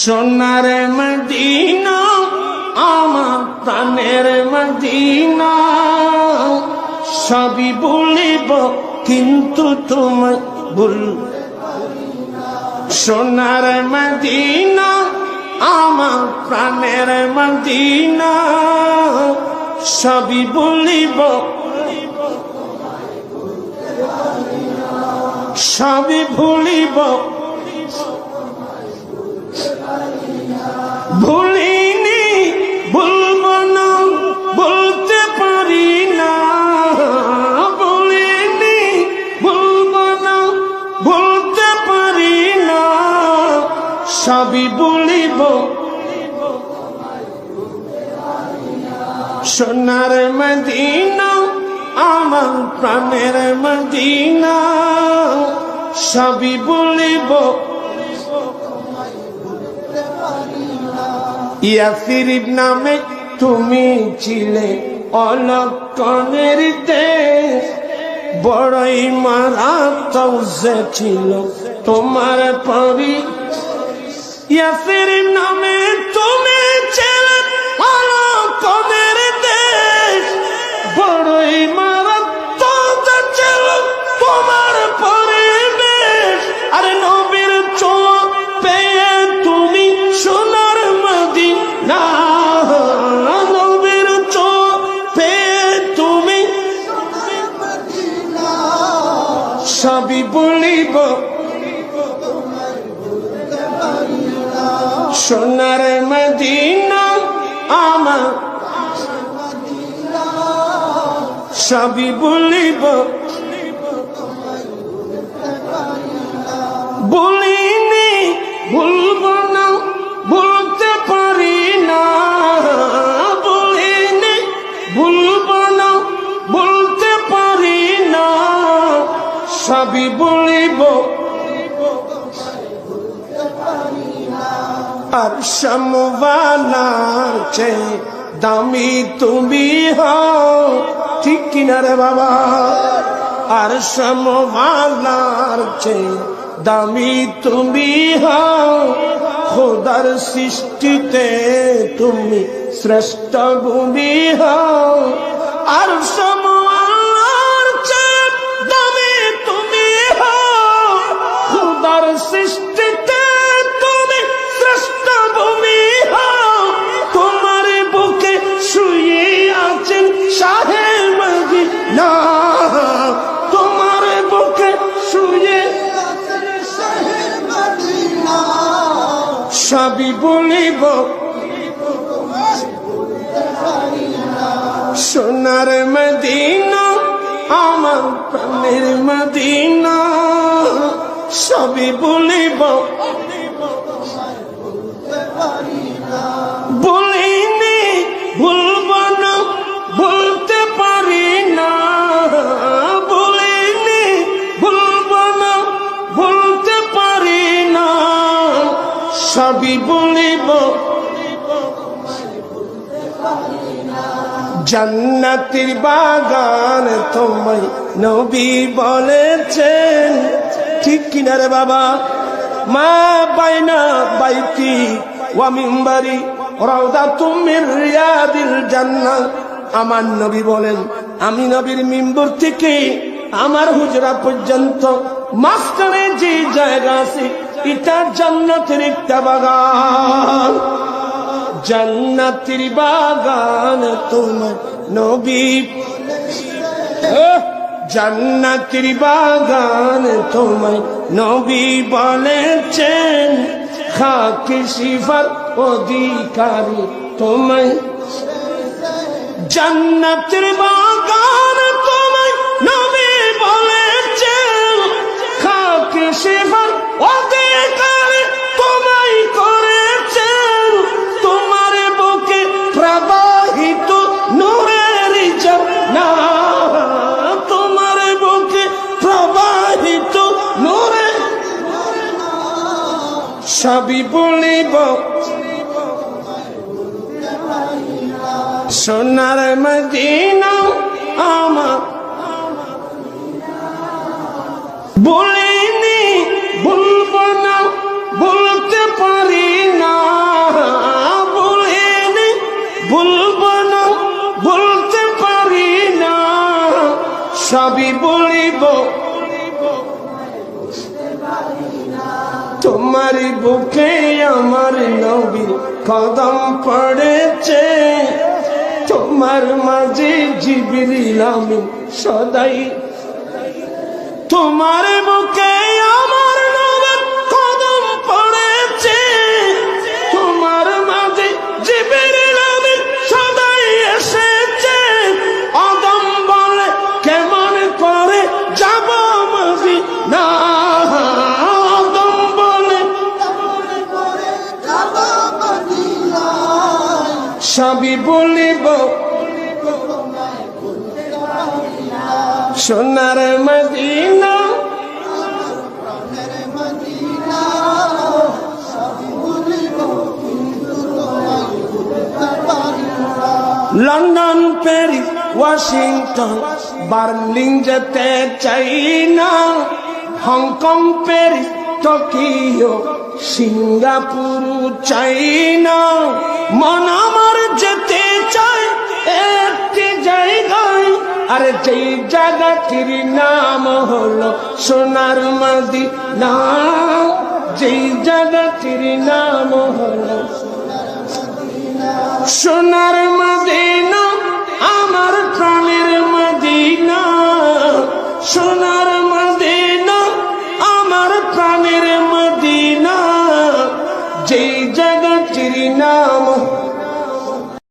সোনার মদিনা আমার প্রাণের মদিনা, সবই বলিব কিন্তু তোমায় বলতে পারি না। সোনার মদিনা আমার প্রাণের মদিনা, সবই বলিব সবই ভুলিব, ভুলিনি ভুলব না বলতে পারি না, ভুলিনি ভুলব না বলতে পারি না, সবই বলিব সোনার মদিনা আমার প্রাণের মদিনা, সবই বলিব ইয়াসরিব নামে তুমি ছিলে অলক্ষণের দেশ, বড়ই মারাত্মক যে ছিল তোমার পরি। ইয়াসরিব নামে তুমি ছিলে অলক্ষণের দেশ, বড়ই মারাত্মক যে ছিল তোমার পরিবেশ। আরে নবীর চোখ পেয়ে তুমি সোনার মদিনা, নবীর চোখ পেয়ে তুমি সবই বলিব সোনার মদিনা আমার, সবই বলিব বলিনি ভুলব না বলতে পারি না, বলিনি ভুলব না বলতে পারি না, সবই বলিব আর সমওয়ালার চেয়ে দামি তুমি হও, ঠিক কিনা রে বাবা? আর সমওয়ালার চেয়ে দামি তুমি হও, খোদার সৃষ্টিতে তুমি শ্রেষ্ঠ ভূমি হও। আর সমওয়ালার চেয়ে দামি তুমি হও, খোদার সৃষ্টিতে তুমি শ্রেষ্ঠ ভূমি হও। তোমার বুকে শুয়ে আছেন শাহে মদিনা, তোমার বুকে শুয়ে সবই বলিব সোনার মদিনা আমার প্রাণের মদিনা, সবই বলিব বলিনি ভুলব না বলতে পারি না, বলিনি ভুলব না বলতে পারি না, সবই বলিব জান্নাতের বাগান তোমায় নবী বলেছেন, ঠিক কিনা রে বাবা? মা বাইনা বাইতি ওয়া মিম্বারি রাউদাতুম মির রিয়াদিল জান্নাহ। আমার নবী বলেন, আমি নবীর মিম্বর থেকে আমার হুজরা পর্যন্ত মাঝখানে যে জায়গা আছে এটা জান্নাতের একটা বাগান, জান্নাতের বাগান তোমার নবী, জান্নাতের বাগান তোমায় নবী বলেছেন, খাকি সিফার অধিকারী তোমায়, জান্নাতের বাগান তোমায় নবী বলেছেন, খাকি সিফার অধিকারী তোমায় করেছেন। তোমার বুকে প্রবাহিত নূরের ঝর্ণা, তোমার বুকে প্রবাহিত নূরের, সবই বলিব সোনার মদিনা আমার, বলিনি ভুলব না বলতে পারি না, সবই বলিব তোমার বুকে আমার নবীর কদম পড়েছে, তোমার মাঝে জিবরিল আমিন সদাই। তোমার বুকে আমার নবীর কদম পড়েছে, তোমার মাঝে জিবরিল আমিন সদাই এসেছে। আদম বলে কেমন করে যাব মদিনা, আদম বলে সবই বলিব সোনার Medina, London Paris Washington Berlin যেতে চাই না, হংকং প্যারিস টোকিও সিঙ্গাপুর চাই না। মন আমার যেতে চাই একটি জায়গায়, আরে যেই জায়গাটির নাম হলো সোনার মদিনা, যেই জায়গাটির নাম হলো সোনার মদিনা, আমার প্রাণের মদিনা, সোনার